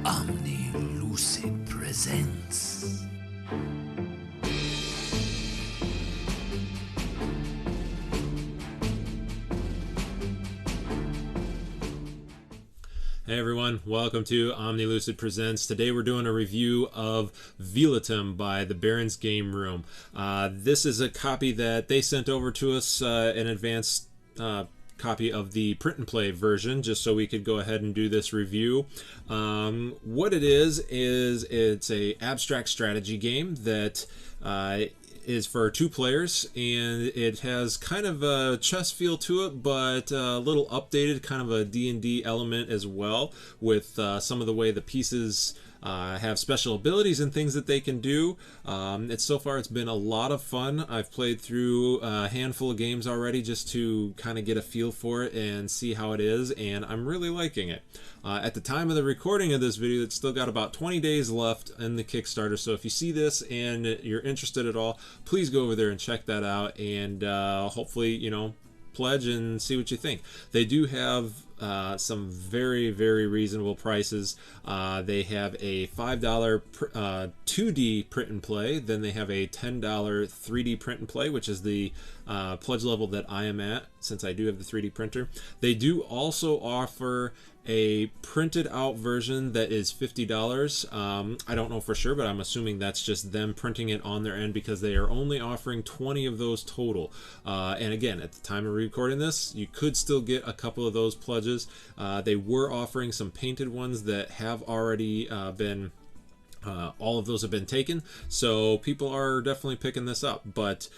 Omni Lucid presents. Hey everyone, welcome to Omni Lucid Presents. Today we're doing a review of Vilitum by the Baron's Game Room. This is a copy that they sent over to us, an advanced copy of the print and play version, just so we could go ahead and do this review. What it is it's a abstract strategy game that is for 2 players, and it has kind of a chess feel to it, but a little updated, kind of a D&D element as well, with some of the way the pieces have special abilities and things that they can do. So far it's been a lot of fun. I've played through a handful of games already just to kind of get a feel for it and see how it is, and I'm really liking it. At the time of the recording of this video, it's still got about 20 days left in the Kickstarter, so if you see this and you're interested at all, please go over there and check that out, and hopefully, pledge and see what you think. They do have some very, very reasonable prices. They have a $5 2D print and play, then they have a $10 3D print and play, which is the pledge level that I am at, since I do have the 3D printer. They do also offer a printed out version that is $50. I don't know for sure, but I'm assuming that's just them printing it on their end, because they are only offering 20 of those total. And again, at the time of recording this, you could still get a couple of those pledges. They were offering some painted ones that have already been all of those have been taken, so people are definitely picking this up. But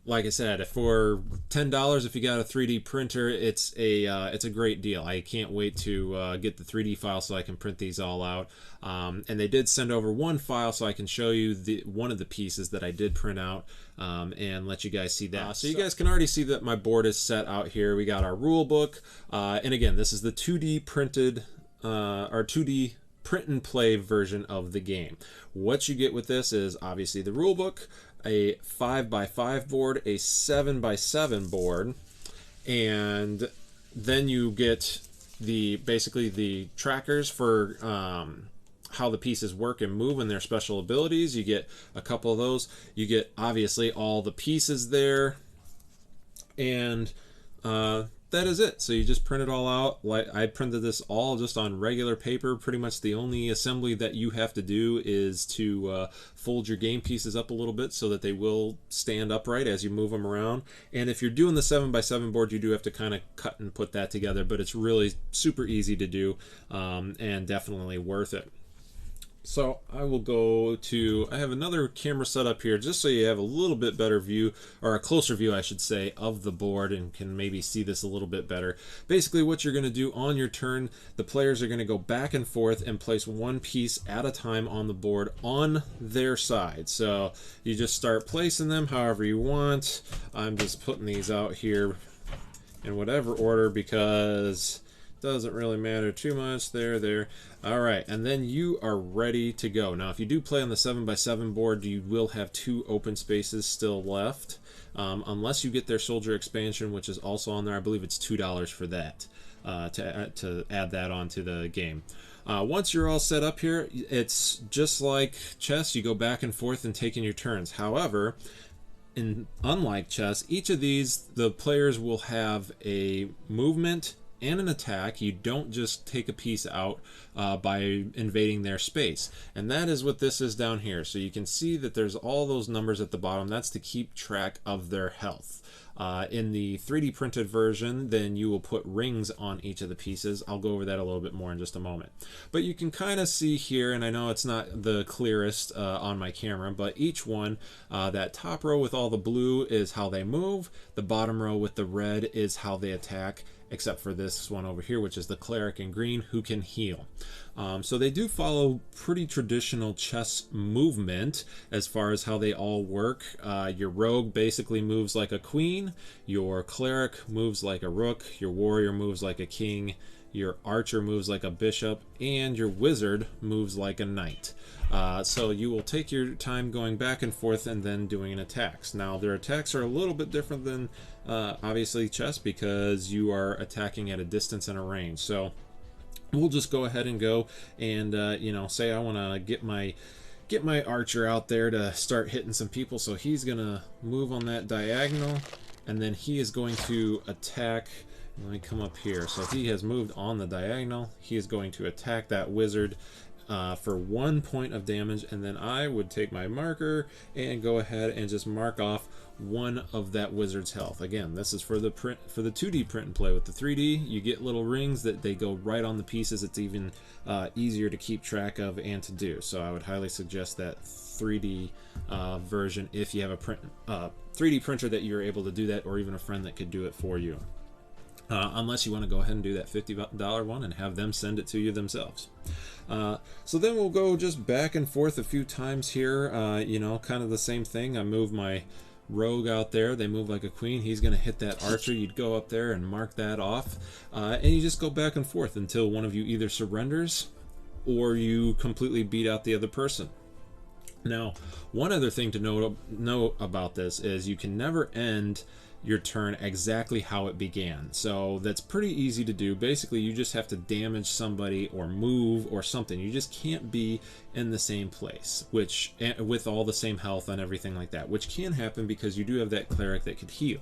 like I said, for $10, if you got a 3D printer, it's a great deal. I can't wait to get the 3D file so I can print these all out. And they did send over one file so I can show you one of the pieces that I did print out, and let you guys see that. So you guys can already see that my board is set out here. We got our rule book, and again, this is the 2D printed, our 2D print and play version of the game. What you get with this is obviously the rule book, a 5x5 board, a 7x7 board, and then you get basically the trackers for how the pieces work and move and their special abilities. You get a couple of those. You get obviously all the pieces there, and that is it. So you just print it all out. Like, I printed this all just on regular paper. Pretty much the only assembly that you have to do is to fold your game pieces up a little bit so that they will stand upright as you move them around. And if you're doing the 7x7 board, you do have to kind of cut and put that together, but it's really super easy to do, and definitely worth it. So I will go to, I have another camera set up here just so you have a little bit better view, or a closer view I should say, of the board, and can maybe see this a little bit better. Basically what you're going to do on your turn, the players are going to go back and forth and place one piece at a time on the board on their side. So you just start placing them however you want. I'm just putting these out here in whatever order because doesn't really matter too much. There. All right, and then you are ready to go. Now, if you do play on the 7x7 board, you will have 2 open spaces still left, unless you get their soldier expansion, which is also on there. I believe it's $2 for that, to add that onto the game. Once you're all set up here, it's just like chess. You go back and forth and taking your turns. However, unlike chess, each of these, the players will have a movement and an attack. You don't just take a piece out by invading their space, and that is what this is down here. So you can see that there's all those numbers at the bottom. That's to keep track of their health. In the 3D printed version, then you will put rings on each of the pieces. I'll go over that a little bit more in just a moment. But you can kind of see here, and I know it's not the clearest on my camera, but each one, that top row with all the blue is how they move. The bottom row with the red is how they attack, except for this one over here, which is the cleric in green, who can heal. So they do follow pretty traditional chess movement as far as how they all work. Your rogue basically moves like a queen, your cleric moves like a rook, your warrior moves like a king, your archer moves like a bishop, and your wizard moves like a knight. So you will take your time going back and forth and then doing attacks. Now their attacks are a little bit different than obviously chess, because you are attacking at a distance and a range. So we'll just go ahead and go and say I want to get my archer out there to start hitting some people. So he's gonna move on that diagonal, and then he is going to attack. Let me come up here. So he has moved on the diagonal. He is going to attack that wizard for 1 point of damage, and then I would take my marker and go ahead and just mark off one of that wizard's health. Again, this is for the 2D print and play. With the 3D, you get little rings that they go right on the pieces. It's even easier to keep track of and to do. So I would highly suggest that 3D version if you have a 3D printer that you're able to do that, or even a friend that could do it for you. Unless you want to go ahead and do that $50 one and have them send it to you themselves. So then we'll go just back and forth a few times here, kind of the same thing. I move my rogue out there, they move like a queen, he's going to hit that archer. You'd go up there and mark that off, and you just go back and forth until one of you either surrenders or you completely beat out the other person. Now, one other thing to know about this is you can never end your turn exactly how it began. So that's pretty easy to do. Basically, you just have to damage somebody or move or something. You just can't be in the same place, which with all the same health and everything like that, which can happen because you do have that cleric that could heal.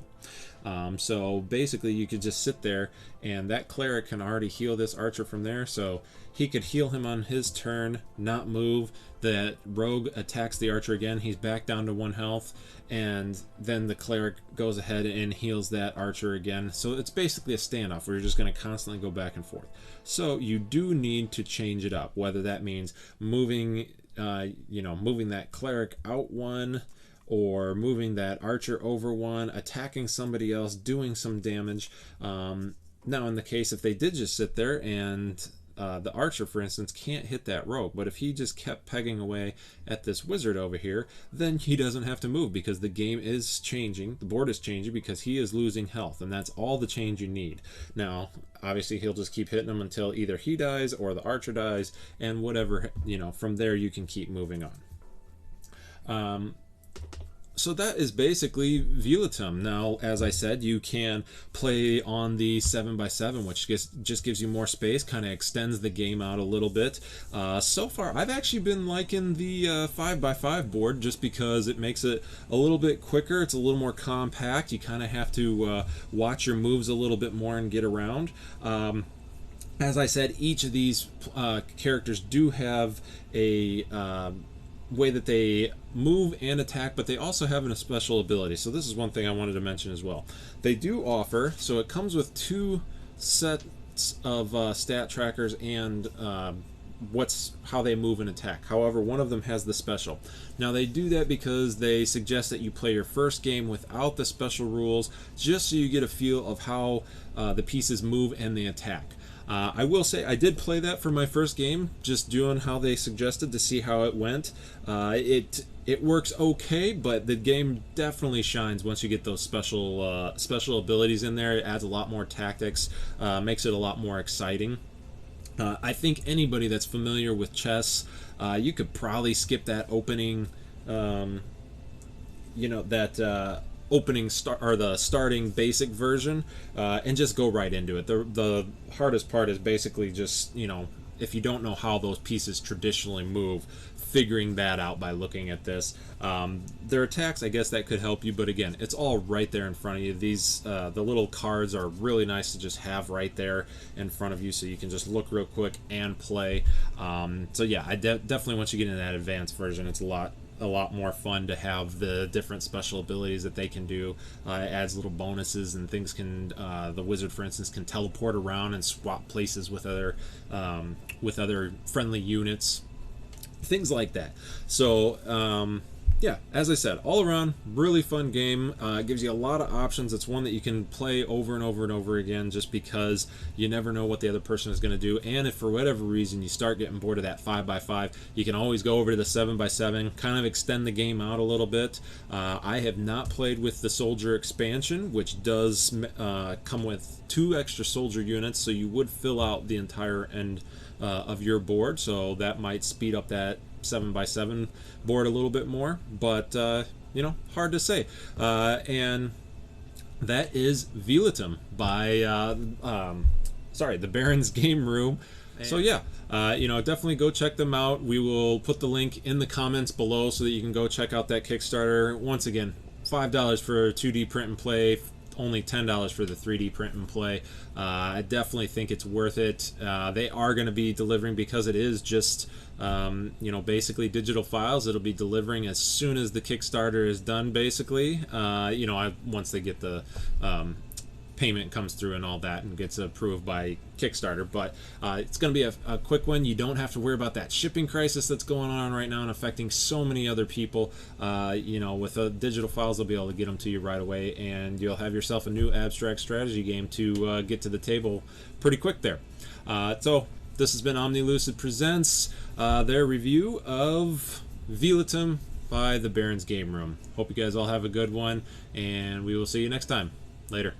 So basically you could just sit there and that cleric can already heal this archer from there, so he could heal him on his turn, not move. That rogue attacks the archer again, he's back down to 1 health, and then the cleric goes ahead and heals that archer again. So it's basically a standoff where you're just going to constantly go back and forth. So you do need to change it up, whether that means moving moving that cleric out 1, or moving that archer over 1, attacking somebody else, doing some damage. Now in the case if they did just sit there and the archer, for instance, can't hit that rogue, but if he just kept pegging away at this wizard over here, then he doesn't have to move because the game is changing, the board is changing because he is losing health, and that's all the change you need. Now, obviously he'll just keep hitting him until either he dies or the archer dies, and whatever, from there you can keep moving on. So that is basically Vilitum. Now, as I said, you can play on the 7x7, which just gives you more space, kind of extends the game out a little bit. So far, I've actually been liking the 5x5 board just because it makes it a little bit quicker. It's a little more compact. You kind of have to watch your moves a little bit more and get around. As I said, each of these characters do have a way that they move and attack, but they also have a special ability. So this is one thing I wanted to mention as well. They do offer, so it comes with 2 sets of stat trackers and how they move and attack. However, one of them has the special. Now they do that because they suggest that you play your first game without the special rules, just so you get a feel of how the pieces move and they attack. I will say I did play that for my first game, just doing how they suggested to see how it went. It works okay, but the game definitely shines once you get those special abilities in there. It adds a lot more tactics, makes it a lot more exciting. I think anybody that's familiar with chess, you could probably skip that opening, opening or the starting basic version, and just go right into it. The hardest part is basically just, if you don't know how those pieces traditionally move, figuring that out by looking at this. Their attacks, I guess that could help you, but again, it's all right there in front of you. These the little cards are really nice to just have right there in front of you, so you can just look real quick and play. So yeah, I definitely, once you get into that advanced version, it's a lot more fun to have the different special abilities that they can do. It adds little bonuses and things. The wizard, for instance, can teleport around and swap places with other friendly units, things like that. So yeah, as I said, all around really fun game. It gives you a lot of options. It's one that you can play over and over and over again, just because you never know what the other person is going to do. And if for whatever reason you start getting bored of that 5x5, you can always go over to the 7x7, kind of extend the game out a little bit. I have not played with the soldier expansion, which does come with 2 extra soldier units, so you would fill out the entire end of your board, so that might speed up that 7x7 board a little bit more, but hard to say. And that is Vilitum by the Baron's Game Room So yeah, definitely go check them out. We will put the link in the comments below so that you can go check out that Kickstarter. Once again, $5 for 2D print and play, only $10 for the 3D print and play. I definitely think it's worth it. They are going to be delivering, because it is just basically digital files. It'll be delivering as soon as the Kickstarter is done, basically. Once they get the payment comes through and all that and gets approved by Kickstarter. But it's going to be a quick one. You don't have to worry about that shipping crisis that's going on right now and affecting so many other people. With the digital files, they'll be able to get them to you right away, and you'll have yourself a new abstract strategy game to get to the table pretty quick there. So this has been Omni Lucid Presents, their review of Vilitum by the Barron's Game Room. Hope you guys all have a good one, and we will see you next time. Later.